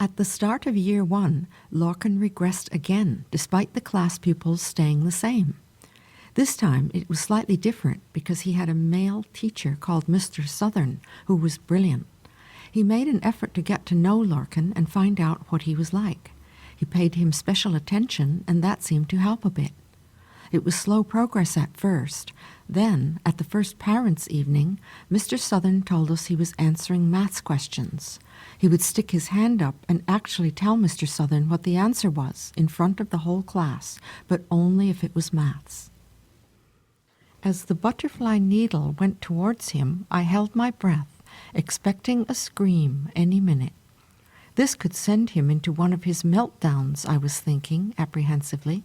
At the start of year 1, Lorcan regressed again, despite the class pupils staying the same. This time it was slightly different because he had a male teacher called Mr. Southern, who was brilliant. He made an effort to get to know Lorcan and find out what he was like. He paid him special attention, and that seemed to help a bit. It was slow progress at first. Then, at the first parents' evening, Mr. Southern told us he was answering maths questions. He would stick his hand up and actually tell Mr. Southern what the answer was in front of the whole class, but only if it was maths. As the butterfly needle went towards him, I held my breath, expecting a scream any minute. This could send him into one of his meltdowns, I was thinking apprehensively.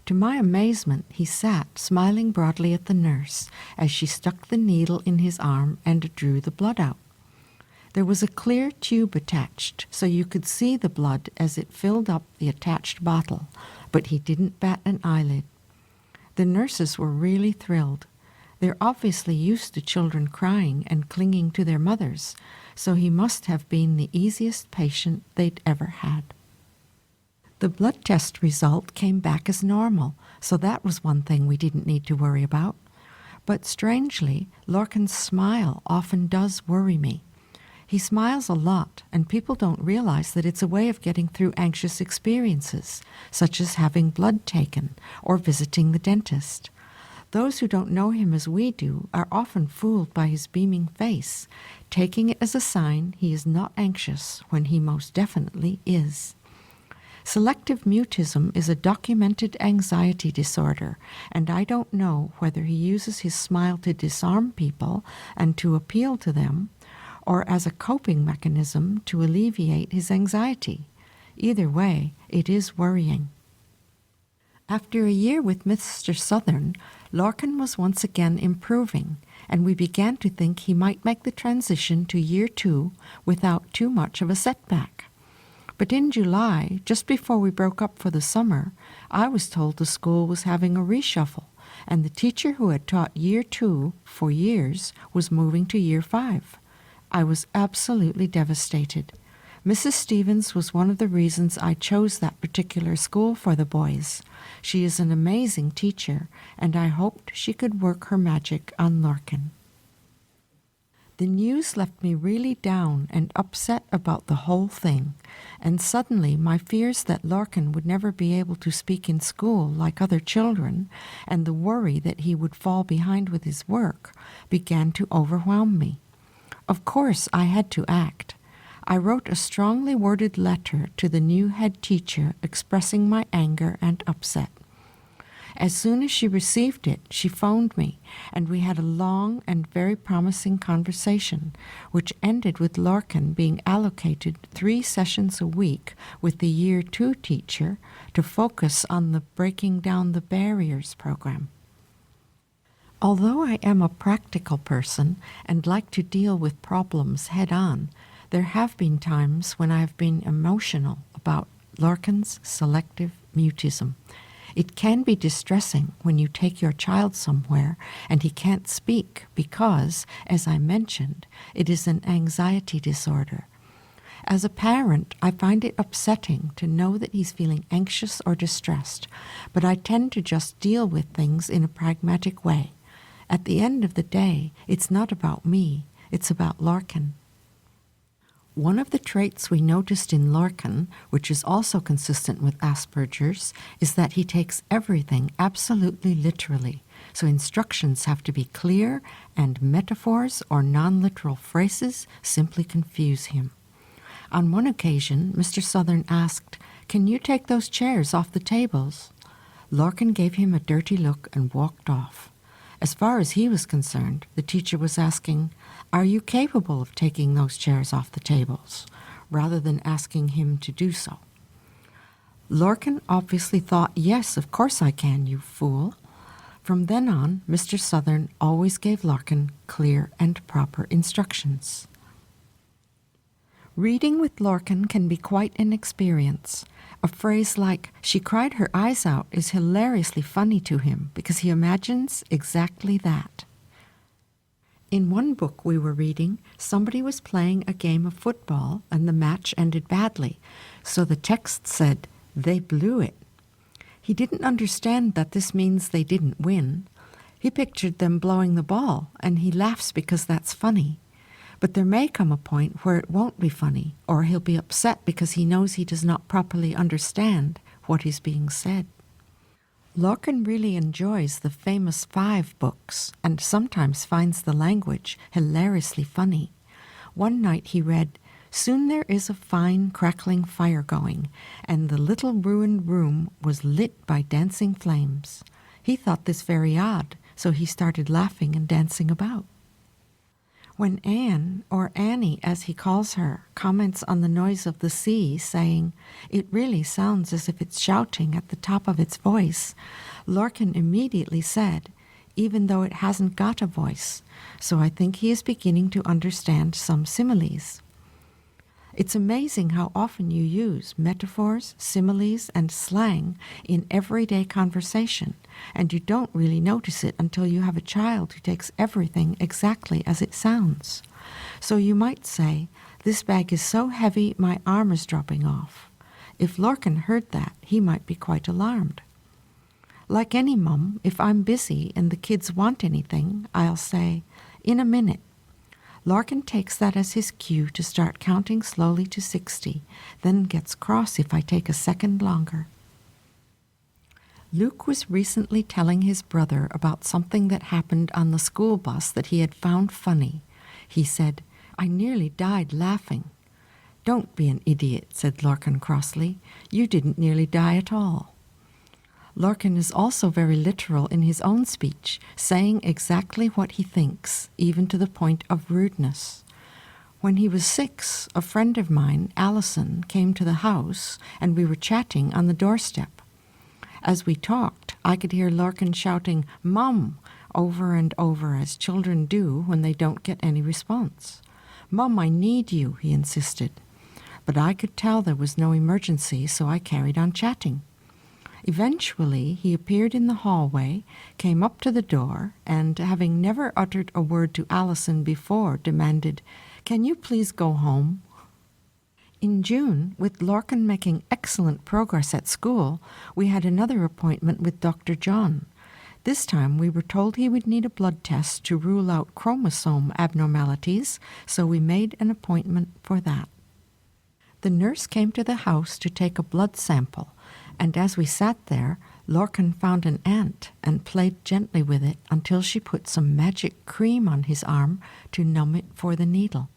To my amazement, he sat, smiling broadly at the nurse, as she stuck the needle in his arm and drew the blood out. There was a clear tube attached, so you could see the blood as it filled up the attached bottle, but he didn't bat an eyelid. The nurses were really thrilled. They're obviously used to children crying and clinging to their mothers, so he must have been the easiest patient they'd ever had. The blood test result came back as normal, so that was one thing we didn't need to worry about. But strangely, Lorcan's smile often does worry me. He smiles a lot, and people don't realize that it's a way of getting through anxious experiences, such as having blood taken or visiting the dentist. Those who don't know him as we do are often fooled by his beaming face, taking it as a sign he is not anxious when he most definitely is. Selective mutism is a documented anxiety disorder, and I don't know whether he uses his smile to disarm people and to appeal to them, or as a coping mechanism to alleviate his anxiety. Either way, it is worrying. After a year with Mr. Southern, Lorcan was once again improving, and we began to think he might make the transition to year 2 without too much of a setback. But in July, just before we broke up for the summer, I was told the school was having a reshuffle, and the teacher who had taught year 2 for years was moving to year 5. I was absolutely devastated. Mrs. Stevens was one of the reasons I chose that particular school for the boys. She is an amazing teacher, and I hoped she could work her magic on Lorcan. The news left me really down and upset about the whole thing, and suddenly my fears that Lorcan would never be able to speak in school like other children, and the worry that he would fall behind with his work, began to overwhelm me. Of course, I had to act. I wrote a strongly worded letter to the new head teacher expressing my anger and upset. As soon as she received it, she phoned me, and we had a long and very promising conversation, which ended with Lorcan being allocated 3 sessions a week with the Year 2 teacher to focus on the Breaking Down the Barriers program. Although I am a practical person and like to deal with problems head-on, there have been times when I have been emotional about Lorcan's selective mutism. It can be distressing when you take your child somewhere and he can't speak because, as I mentioned, it is an anxiety disorder. As a parent, I find it upsetting to know that he's feeling anxious or distressed, but I tend to just deal with things in a pragmatic way. At the end of the day, it's not about me, it's about Lorcan. One of the traits we noticed in Lorcan, which is also consistent with Asperger's, is that he takes everything absolutely literally, so instructions have to be clear, and metaphors or non-literal phrases simply confuse him. On one occasion, Mr. Southern asked, "Can you take those chairs off the tables?" Lorcan gave him a dirty look and walked off. As far as he was concerned, the teacher was asking, "Are you capable of taking those chairs off the tables?" rather than asking him to do so. Lorcan obviously thought, "Yes, of course I can, you fool." From then on, Mr. Southern always gave Lorcan clear and proper instructions. Reading with Lorcan can be quite an experience. A phrase like, "she cried her eyes out," is hilariously funny to him because he imagines exactly that. In one book we were reading, somebody was playing a game of football and the match ended badly, so the text said, "They blew it." He didn't understand that this means they didn't win. He pictured them blowing the ball, and he laughs because that's funny. But there may come a point where it won't be funny, or he'll be upset because he knows he does not properly understand what is being said. Larkin really enjoys the famous 5 books and sometimes finds the language hilariously funny. One night he read, "Soon there is a fine crackling fire going, and the little ruined room was lit by dancing flames." He thought this very odd, so he started laughing and dancing about. When Anne, or Annie as he calls her, comments on the noise of the sea, saying, "It really sounds as if it's shouting at the top of its voice," Larkin immediately said, "Even though it hasn't got a voice, so I think he is beginning to understand some similes." It's amazing how often you use metaphors, similes, and slang in everyday conversation, and you don't really notice it until you have a child who takes everything exactly as it sounds. So you might say, "This bag is so heavy my arm is dropping off." If Larkin heard that, he might be quite alarmed. Like any mum, if I'm busy and the kids want anything, I'll say, "In a minute." Larkin takes that as his cue to start counting slowly to 60, then gets cross if I take a second longer. Luke was recently telling his brother about something that happened on the school bus that he had found funny. He said, "I nearly died laughing." "Don't be an idiot," said Larkin crossly. "You didn't nearly die at all." Larkin is also very literal in his own speech, saying exactly what he thinks, even to the point of rudeness. When he was 6, a friend of mine, Allison, came to the house, and we were chatting on the doorstep. As we talked, I could hear Larkin shouting, "Mum," over and over, as children do when they don't get any response. "Mum, I need you," he insisted. But I could tell there was no emergency, so I carried on chatting. Eventually, he appeared in the hallway, came up to the door, and, having never uttered a word to Allison before, demanded, "Can you please go home?" In June, with Larkin making excellent progress at school, we had another appointment with Dr. John. This time we were told he would need a blood test to rule out chromosome abnormalities, so we made an appointment for that. The nurse came to the house to take a blood sample, and as we sat there, Larkin found an ant and played gently with it until she put some magic cream on his arm to numb it for the needle.